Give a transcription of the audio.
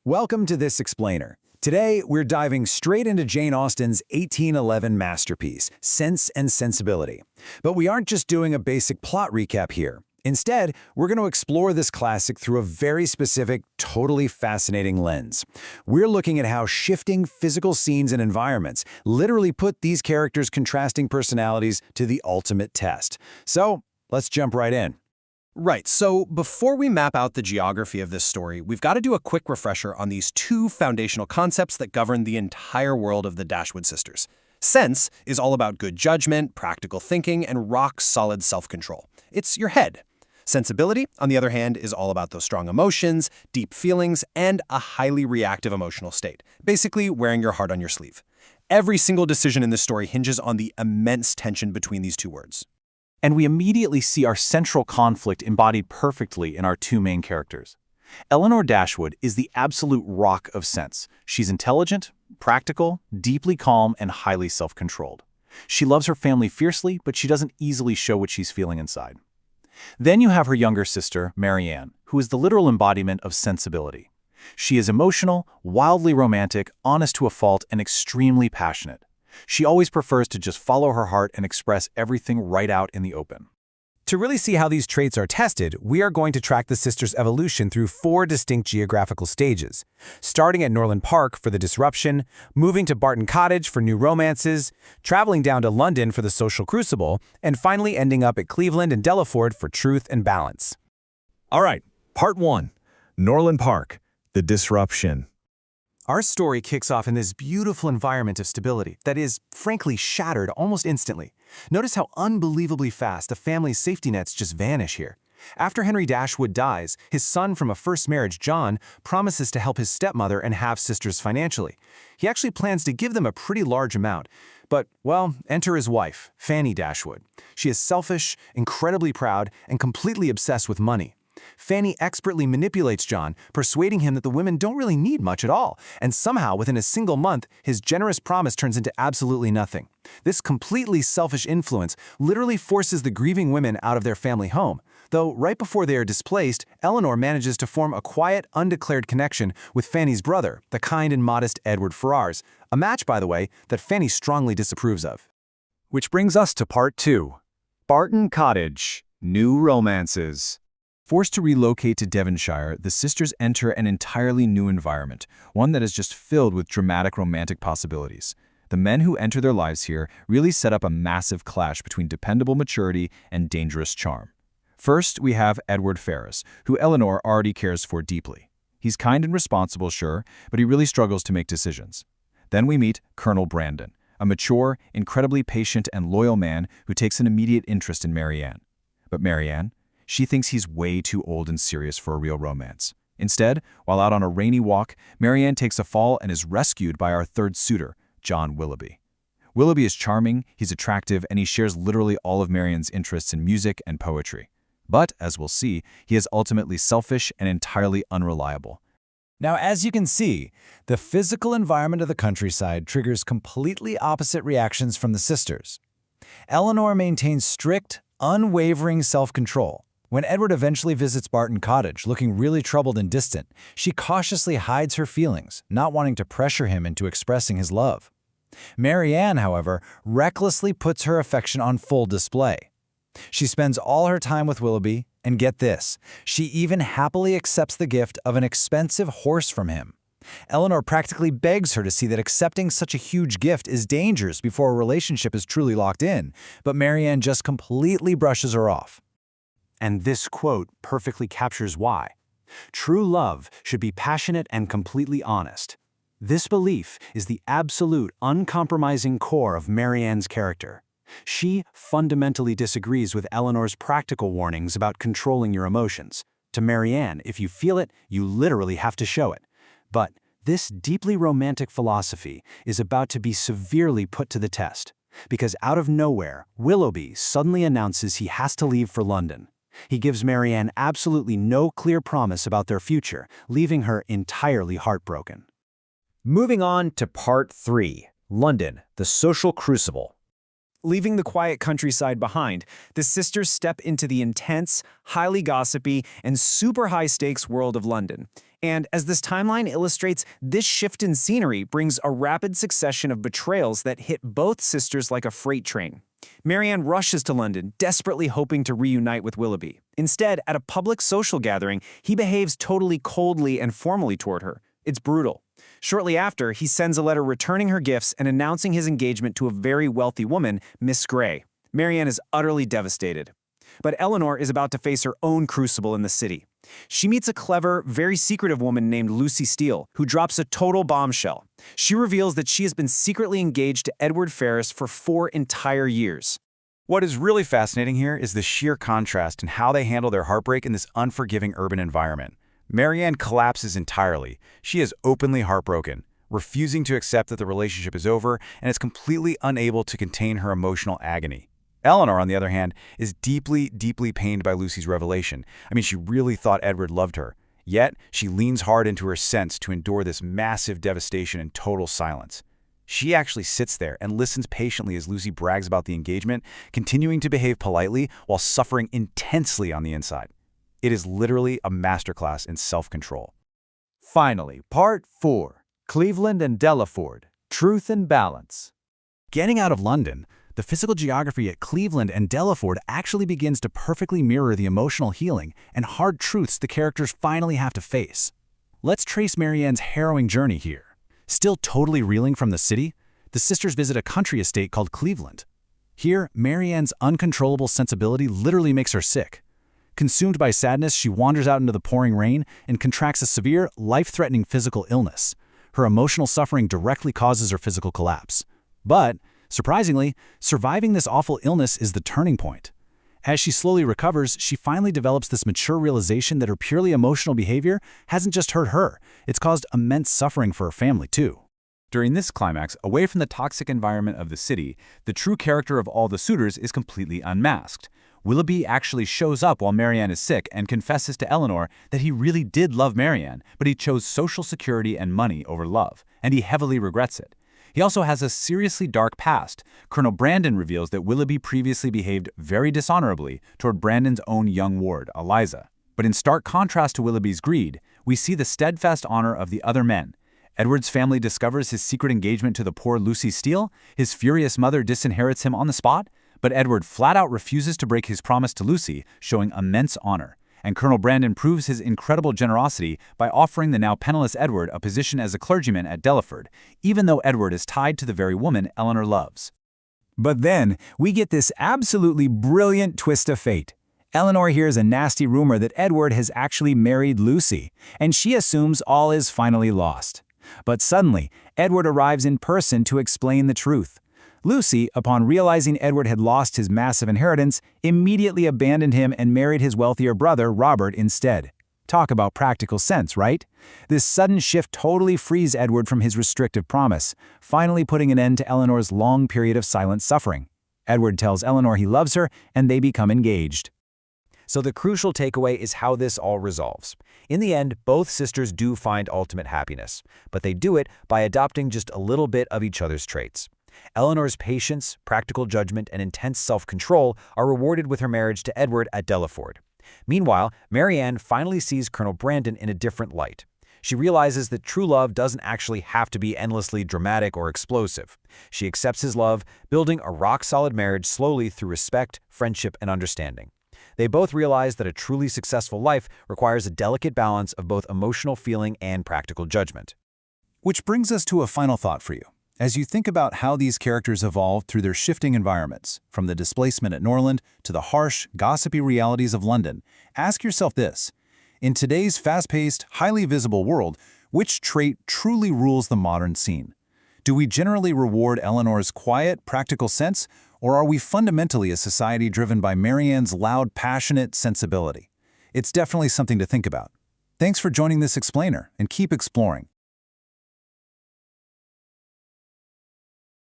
Welcome to This Explainer. Today, we're diving straight into Jane Austen's 1811 masterpiece, Sense and Sensibility. But we aren't just doing a basic plot recap here. Instead, we're going to explore this classic through a very specific, totally fascinating lens. We're looking at how shifting physical scenes and environments literally put these characters' contrasting personalities to the ultimate test. So, let's jump right in. Right, so before we map out the geography of this story, we've got to do a quick refresher on these two foundational concepts that govern the entire world of the Dashwood sisters. Sense is all about good judgment, practical thinking, and rock-solid self-control. It's your head. Sensibility, on the other hand, is all about those strong emotions, deep feelings, and a highly reactive emotional state, basically wearing your heart on your sleeve. Every single decision in this story hinges on the immense tension between these two words. And we immediately see our central conflict embodied perfectly in our two main characters. Elinor Dashwood is the absolute rock of sense. She's intelligent, practical, deeply calm, and highly self-controlled. She loves her family fiercely, but she doesn't easily show what she's feeling inside. Then you have her younger sister, Marianne, who is the literal embodiment of sensibility. She is emotional, wildly romantic, honest to a fault, and extremely passionate. She always prefers to just follow her heart and express everything right out in the open. To really see how these traits are tested, we are going to track the sisters' evolution through 4 distinct geographical stages, starting at Norland Park for the disruption, moving to Barton Cottage for new romances, traveling down to London for the social crucible, and finally ending up at Cleveland and Delaford for truth and balance. All right, Part 1, Norland Park, the disruption. Our story kicks off in this beautiful environment of stability that is, frankly, shattered almost instantly. Notice how unbelievably fast the family's safety nets just vanish here. After Henry Dashwood dies, his son from a first marriage, John, promises to help his stepmother and half-sisters financially. He actually plans to give them a pretty large amount. But, well, enter his wife, Fanny Dashwood. She is selfish, incredibly proud, and completely obsessed with money. Fanny expertly manipulates John, persuading him that the women don't really need much at all, and somehow, within a single month, his generous promise turns into absolutely nothing. This completely selfish influence literally forces the grieving women out of their family home, though right before they are displaced, Elinor manages to form a quiet, undeclared connection with Fanny's brother, the kind and modest Edward Ferrars, a match, by the way, that Fanny strongly disapproves of. Which brings us to Part 2, Barton Cottage, New Romances. Forced to relocate to Devonshire, the sisters enter an entirely new environment, one that is just filled with dramatic romantic possibilities. The men who enter their lives here really set up a massive clash between dependable maturity and dangerous charm. First, we have Edward Ferrars, who Elinor already cares for deeply. He's kind and responsible, sure, but he really struggles to make decisions. Then we meet Colonel Brandon, a mature, incredibly patient and loyal man who takes an immediate interest in Marianne. But Marianne? She thinks he's way too old and serious for a real romance. Instead, while out on a rainy walk, Marianne takes a fall and is rescued by our third suitor, John Willoughby. Willoughby is charming, he's attractive, and he shares literally all of Marianne's interests in music and poetry. But, as we'll see, he is ultimately selfish and entirely unreliable. Now, as you can see, the physical environment of the countryside triggers completely opposite reactions from the sisters. Elinor maintains strict, unwavering self-control. When Edward eventually visits Barton Cottage, looking really troubled and distant, she cautiously hides her feelings, not wanting to pressure him into expressing his love. Marianne, however, recklessly puts her affection on full display. She spends all her time with Willoughby, and get this, she even happily accepts the gift of an expensive horse from him. Elinor practically begs her to see that accepting such a huge gift is dangerous before a relationship is truly locked in, but Marianne just completely brushes her off. And this quote perfectly captures why. True love should be passionate and completely honest. This belief is the absolute, uncompromising core of Marianne's character. She fundamentally disagrees with Elinor's practical warnings about controlling your emotions. To Marianne, if you feel it, you literally have to show it. But this deeply romantic philosophy is about to be severely put to the test, because out of nowhere, Willoughby suddenly announces he has to leave for London. He gives Marianne absolutely no clear promise about their future, leaving her entirely heartbroken. Moving on to Part 3, London, the Social Crucible. Leaving the quiet countryside behind, the sisters step into the intense, highly gossipy, and super high-stakes world of London. And as this timeline illustrates, this shift in scenery brings a rapid succession of betrayals that hit both sisters like a freight train. Marianne rushes to London, desperately hoping to reunite with Willoughby. Instead, at a public social gathering, he behaves totally coldly and formally toward her. It's brutal. Shortly after, he sends a letter returning her gifts and announcing his engagement to a very wealthy woman, Miss Grey. Marianne is utterly devastated. But Elinor is about to face her own crucible in the city. She meets a clever, very secretive woman named Lucy Steele, who drops a total bombshell. She reveals that she has been secretly engaged to Edward Ferrars for 4 entire years. What is really fascinating here is the sheer contrast in how they handle their heartbreak in this unforgiving urban environment. Marianne collapses entirely. She is openly heartbroken, refusing to accept that the relationship is over, and is completely unable to contain her emotional agony. Elinor, on the other hand, is deeply, deeply pained by Lucy's revelation. I mean, she really thought Edward loved her. Yet, she leans hard into her sense to endure this massive devastation in total silence. She actually sits there and listens patiently as Lucy brags about the engagement, continuing to behave politely while suffering intensely on the inside. It is literally a masterclass in self-control. Finally, Part 4. Cleveland and Delaford. Truth and Balance. Getting out of London, the physical geography at Cleveland and Delaford actually begins to perfectly mirror the emotional healing and hard truths the characters finally have to face. Let's trace Marianne's harrowing journey here. Still totally reeling from the city, the sisters visit a country estate called Cleveland. Here, Marianne's uncontrollable sensibility literally makes her sick. Consumed by sadness, she wanders out into the pouring rain and contracts a severe, life-threatening physical illness. Her emotional suffering directly causes her physical collapse. But, surprisingly, surviving this awful illness is the turning point. As she slowly recovers, she finally develops this mature realization that her purely emotional behavior hasn't just hurt her, it's caused immense suffering for her family too. During this climax, away from the toxic environment of the city, the true character of all the suitors is completely unmasked. Willoughby actually shows up while Marianne is sick and confesses to Elinor that he really did love Marianne, but he chose social security and money over love, and he heavily regrets it. He also has a seriously dark past. Colonel Brandon reveals that Willoughby previously behaved very dishonorably toward Brandon's own young ward, Eliza. But in stark contrast to Willoughby's greed, we see the steadfast honor of the other men. Edward's family discovers his secret engagement to the poor Lucy Steele, his furious mother disinherits him on the spot, but Edward flat-out refuses to break his promise to Lucy, showing immense honor. And Colonel Brandon proves his incredible generosity by offering the now penniless Edward a position as a clergyman at Delaford, even though Edward is tied to the very woman Elinor loves. But then, we get this absolutely brilliant twist of fate. Elinor hears a nasty rumor that Edward has actually married Lucy, and she assumes all is finally lost. But suddenly, Edward arrives in person to explain the truth. Lucy, upon realizing Edward had lost his massive inheritance, immediately abandoned him and married his wealthier brother, Robert, instead. Talk about practical sense, right? This sudden shift totally frees Edward from his restrictive promise, finally putting an end to Elinor's long period of silent suffering. Edward tells Elinor he loves her, and they become engaged. So the crucial takeaway is how this all resolves. In the end, both sisters do find ultimate happiness, but they do it by adopting just a little bit of each other's traits. Elinor's patience, practical judgment, and intense self-control are rewarded with her marriage to Edward at Delaford. Meanwhile, Marianne finally sees Colonel Brandon in a different light. She realizes that true love doesn't actually have to be endlessly dramatic or explosive. She accepts his love, building a rock-solid marriage slowly through respect, friendship, and understanding. They both realize that a truly successful life requires a delicate balance of both emotional feeling and practical judgment. Which brings us to a final thought for you. As you think about how these characters evolved through their shifting environments, from the displacement at Norland to the harsh, gossipy realities of London, ask yourself this. In today's fast-paced, highly visible world, which trait truly rules the modern scene? Do we generally reward Elinor's quiet, practical sense, or are we fundamentally a society driven by Marianne's loud, passionate sensibility? It's definitely something to think about. Thanks for joining this explainer, and keep exploring.